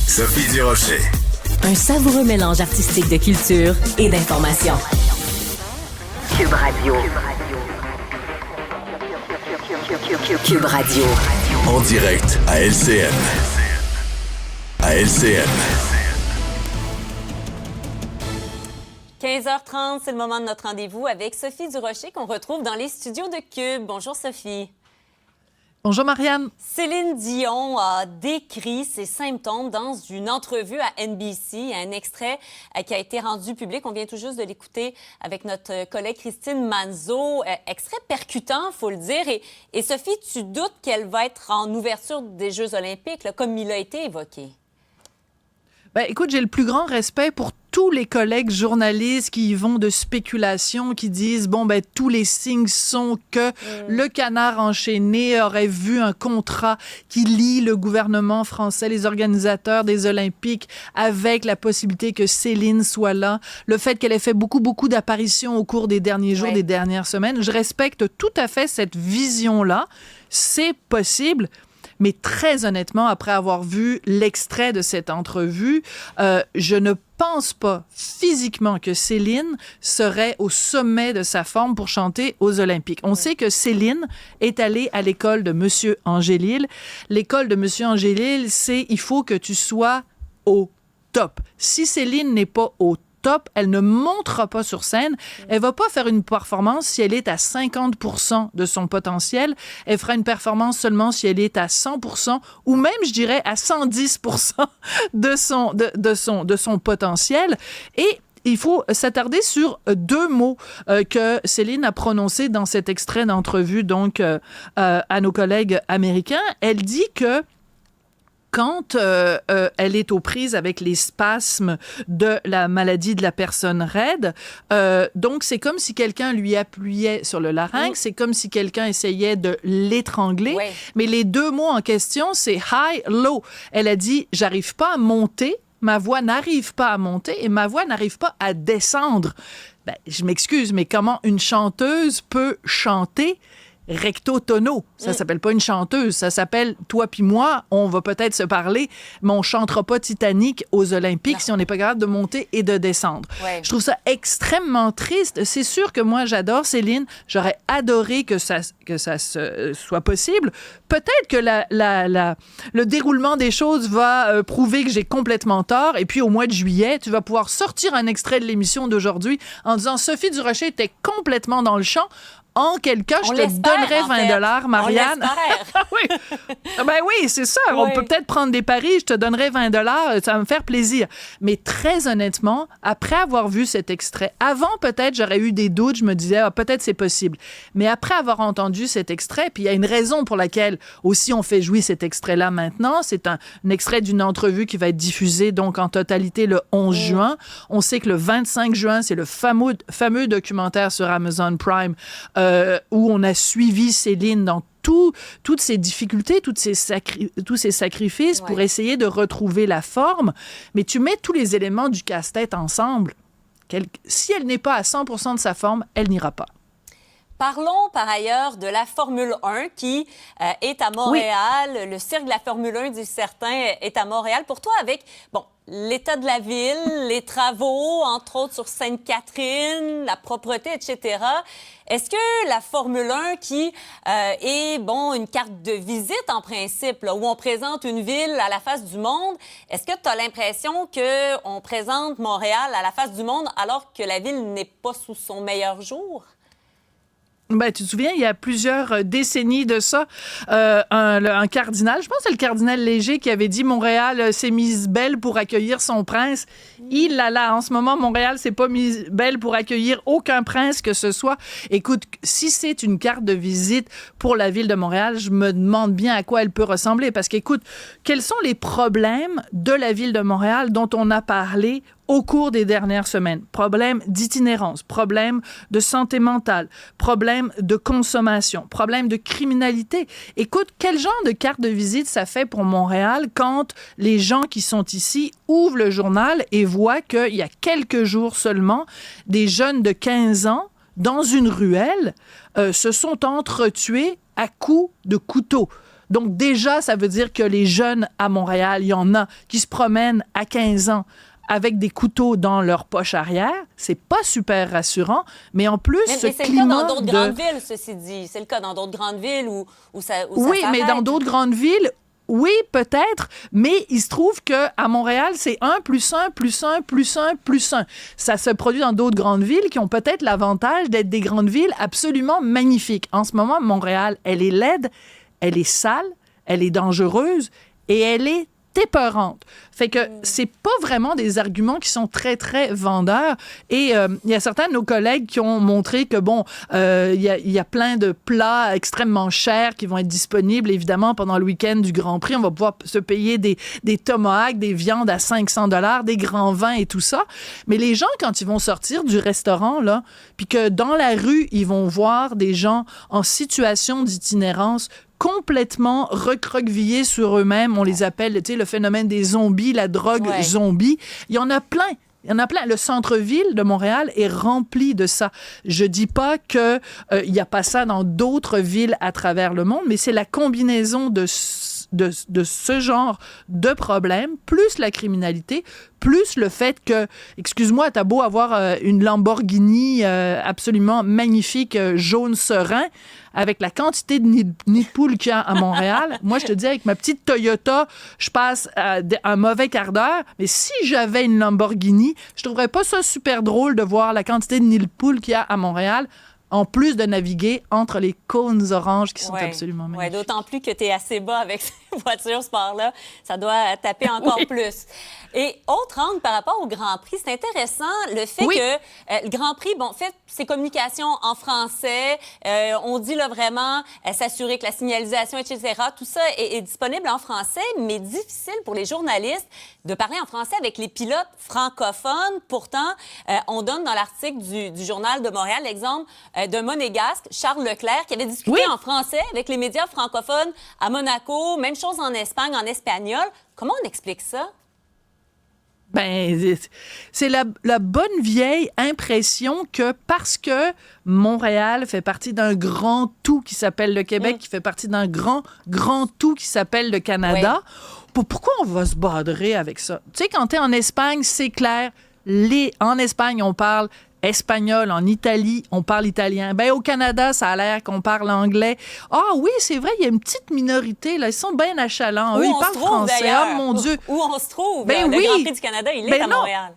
Sophie Durocher. Un savoureux mélange artistique de culture et d'information. Cube Radio. Cube Radio. En direct à LCN. À LCN. 15h30, c'est le moment de notre rendez-vous avec Sophie Durocher qu'on retrouve dans les studios de Cube. Bonjour Sophie. Bonjour Marianne. Céline Dion a décrit ses symptômes dans une entrevue à NBC, un extrait qui a été rendu public. On vient tout juste de l'écouter avec notre collègue Christine Manzo. Extrait percutant, faut le dire. Et Sophie, tu doutes qu'elle va être en ouverture des Jeux olympiques, là, comme il a été évoqué? Ben, écoute, j'ai le plus grand respect pour tous les collègues journalistes qui y vont de spéculation, qui disent, bon, ben, tous les signes sont que le Canard enchaîné aurait vu un contrat qui lie le gouvernement français, les organisateurs des Olympiques, avec la possibilité que Céline soit là. Le fait qu'elle ait fait beaucoup d'apparitions au cours des derniers jours, des dernières semaines. Je respecte tout à fait cette vision-là. C'est possible. Mais très honnêtement, après avoir vu l'extrait de cette entrevue, je ne pense pas physiquement que Céline serait au sommet de sa forme pour chanter aux Olympiques. On sait que Céline est allée à l'école de Monsieur Angélil. L'école de Monsieur Angélil, c'est il faut que tu sois au top. Si Céline n'est pas au top, elle ne montera pas sur scène. Elle va pas faire une performance si elle est à 50% de son potentiel. Elle fera une performance seulement si elle est à 100% ou même, je dirais, à 110% de son potentiel. Et il faut s'attarder sur deux mots que Céline a prononcés dans cet extrait d'entrevue donc à nos collègues américains. Elle dit que quand elle est aux prises avec les spasmes de la maladie de la personne raide, donc c'est comme si quelqu'un lui appuyait sur le larynx, c'est comme si quelqu'un essayait de l'étrangler, mais les deux mots en question, c'est high, low. Elle a dit, j'arrive pas à monter, ma voix n'arrive pas à monter et ma voix n'arrive pas à descendre. Ben, je m'excuse, mais comment une chanteuse peut chanter recto tono? Ça s'appelle pas une chanteuse, ça s'appelle toi puis moi, on va peut-être se parler, mais on chantera pas Titanic aux Olympiques si on n'est pas capable de monter et de descendre. Je trouve ça extrêmement triste. C'est sûr que moi, j'adore Céline. J'aurais adoré que ça soit possible. Peut-être que le déroulement des choses va prouver que j'ai complètement tort. Et puis, au mois de juillet, tu vas pouvoir sortir un extrait de l'émission d'aujourd'hui en disant Sophie Durocher était complètement dans le champ. En quel cas, je te donnerais 20 $, Marianne. Oui. Ben oui, c'est ça. Oui. On peut peut-être prendre des paris, je te donnerais 20 $, ça va me faire plaisir. Mais très honnêtement, après avoir vu cet extrait, avant peut-être j'aurais eu des doutes, je me disais peut-être c'est possible. Mais après avoir entendu cet extrait, puis il y a une raison pour laquelle aussi on fait jouer cet extrait-là maintenant, c'est un extrait d'une entrevue qui va être diffusée donc en totalité le 11 juin. On sait que le 25 juin, c'est le fameux documentaire sur Amazon Prime où on a suivi Céline dans toutes ces difficultés, tous ces sacrifices pour essayer de retrouver la forme. Mais tu mets tous les éléments du casse-tête ensemble. Si elle n'est pas à 100% de sa forme, elle n'ira pas. Parlons par ailleurs de la Formule 1 qui est à Montréal. Oui. Le cirque de la Formule 1 du certain est à Montréal. Pour toi, avec l'état de la ville, les travaux, entre autres sur Sainte-Catherine, la propreté, etc., est-ce que la Formule 1 qui est, une carte de visite en principe, là, où on présente une ville à la face du monde, est-ce que tu as l'impression qu'on présente Montréal à la face du monde alors que la ville n'est pas sous son meilleur jour? Ben, tu te souviens, il y a plusieurs décennies de ça, un cardinal, je pense que c'est le cardinal Léger qui avait dit Montréal s'est mise belle pour accueillir son prince. En ce moment, Montréal s'est pas mise belle pour accueillir aucun prince que ce soit. Écoute, si c'est une carte de visite pour la ville de Montréal, je me demande bien à quoi elle peut ressembler. Parce qu'écoute, quels sont les problèmes de la ville de Montréal dont on a parlé au cours des dernières semaines? Problème d'itinérance, problème de santé mentale, problème de consommation, problème de criminalité. Écoute, quel genre de carte de visite ça fait pour Montréal quand les gens qui sont ici ouvrent le journal et voient qu'il y a quelques jours seulement, des jeunes de 15 ans dans une ruelle se sont entretués à coups de couteau. Donc déjà, ça veut dire que les jeunes à Montréal, il y en a qui se promènent à 15 ans avec des couteaux dans leur poche arrière. C'est pas super rassurant, mais en plus, mais ce c'est climat le cas dans d'autres de... grandes villes, ceci dit. C'est le cas dans d'autres grandes villes où ça Oui, mais s'arrête. dans d'autres grandes villes, oui, peut-être, mais il se trouve qu'à Montréal, c'est 1 + 1 + 1 + 1 + 1. Ça se produit dans d'autres grandes villes qui ont peut-être l'avantage d'être des grandes villes absolument magnifiques. En ce moment, Montréal, elle est laide, elle est sale, elle est dangereuse et elle est épeurante. Fait que c'est pas vraiment des arguments qui sont très, très vendeurs. Et il y a certains de nos collègues qui ont montré que, bon, il y a plein de plats extrêmement chers qui vont être disponibles, évidemment, pendant le week-end du Grand Prix. On va pouvoir se payer des tomahawks, des viandes à 500 $, des grands vins et tout ça. Mais les gens, quand ils vont sortir du restaurant, là, puis que dans la rue, ils vont voir des gens en situation d'itinérance complètement recroquevillés sur eux-mêmes. On les appelle, tu sais, le phénomène des zombies, la drogue zombie. Il y en a plein. Il y en a plein. Le centre-ville de Montréal est rempli de ça. Je dis pas que il y a pas ça dans d'autres villes à travers le monde, mais c'est la combinaison de ce genre de problème, plus la criminalité, plus le fait que, excuse-moi, t'as beau avoir une Lamborghini absolument magnifique, jaune serein, avec la quantité de nids de poules qu'il y a à Montréal, moi, je te dis, avec ma petite Toyota, je passe un mauvais quart d'heure, mais si j'avais une Lamborghini, je trouverais pas ça super drôle de voir la quantité de nids de poules qu'il y a à Montréal, en plus de naviguer entre les cônes oranges qui sont absolument magnifiques. Oui, d'autant plus que tu es assez bas avec ces voitures sport-là. Ça doit taper encore plus. Et autre angle par rapport au Grand Prix, c'est intéressant le fait que le Grand Prix, bon, fait ses communications en français. On dit là vraiment s'assurer que la signalisation, etc., tout ça est disponible en français, mais difficile pour les journalistes de parler en français avec les pilotes francophones. Pourtant, on donne dans l'article du Journal de Montréal l'exemple d'un monégasque, Charles Leclerc, qui avait discuté en français avec les médias francophones à Monaco. Même chose en Espagne, en espagnol. Comment on explique ça? Ben, c'est la bonne vieille impression que parce que Montréal fait partie d'un grand tout qui s'appelle le Québec, qui fait partie d'un grand tout qui s'appelle le Canada, pourquoi on va se badrer avec ça? Tu sais, quand t'es en Espagne, c'est clair, en Espagne, on parle espagnol, en Italie, on parle italien. Ben, au Canada, ça a l'air qu'on parle anglais. Ah oui, c'est vrai, il y a une petite minorité, là, ils sont bien achalants. Eux, ils parlent français. Ah, mon Dieu. Où on se trouve? Ben le Grand Prix du Canada, il est à Montréal.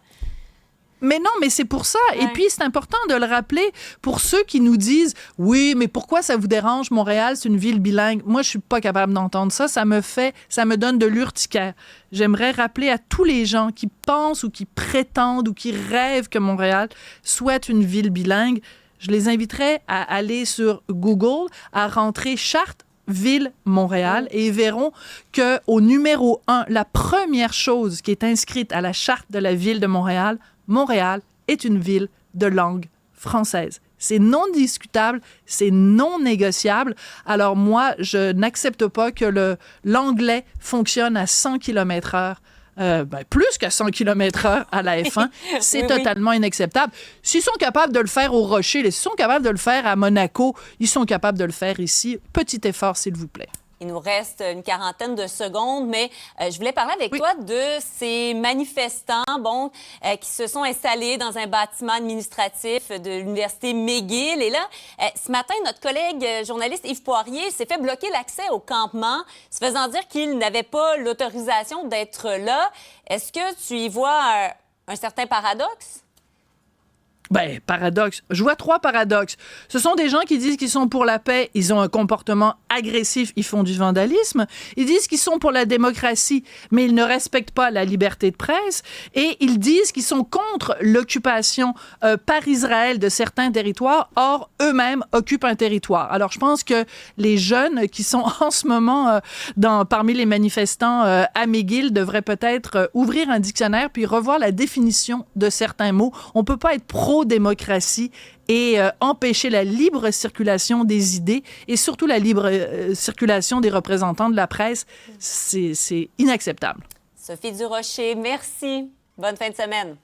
Mais non, mais c'est pour ça. Et puis, c'est important de le rappeler pour ceux qui nous disent « Oui, mais pourquoi ça vous dérange? Montréal, c'est une ville bilingue. » Moi, je suis pas capable d'entendre ça. Ça me donne de l'urticaire. J'aimerais rappeler à tous les gens qui pensent ou qui prétendent ou qui rêvent que Montréal soit une ville bilingue, je les inviterais à aller sur Google, à rentrer charte Ville Montréal et ils verront qu'au numéro 1, la première chose qui est inscrite à la charte de la ville de Montréal, Montréal est une ville de langue française. C'est non discutable, c'est non négociable. Alors moi, je n'accepte pas que l'anglais fonctionne à 100 km/h. Plus qu'à 100 km/h à la F1, c'est totalement inacceptable. S'ils sont capables de le faire au Rocher, s'ils sont capables de le faire à Monaco, ils sont capables de le faire ici. Petit effort, s'il vous plaît. Il nous reste une quarantaine de secondes, mais je voulais parler avec toi de ces manifestants qui se sont installés dans un bâtiment administratif de l'Université McGill. Et là, ce matin, notre collègue journaliste Yves Poirier s'est fait bloquer l'accès au campement, se faisant dire qu'il n'avait pas l'autorisation d'être là. Est-ce que tu y vois un certain paradoxe? Ben, paradoxe. Je vois 3 paradoxes. Ce sont des gens qui disent qu'ils sont pour la paix, ils ont un comportement agressif, ils font du vandalisme. Ils disent qu'ils sont pour la démocratie, mais ils ne respectent pas la liberté de presse. Et ils disent qu'ils sont contre l'occupation par Israël de certains territoires. Or, eux-mêmes occupent un territoire. Alors, je pense que les jeunes qui sont en ce moment parmi les manifestants à McGill devraient peut-être ouvrir un dictionnaire puis revoir la définition de certains mots. On peut pas être pro-démocratie et empêcher la libre circulation des idées et surtout la libre circulation des représentants de la presse. C'est inacceptable. Sophie Durocher, merci. Bonne fin de semaine.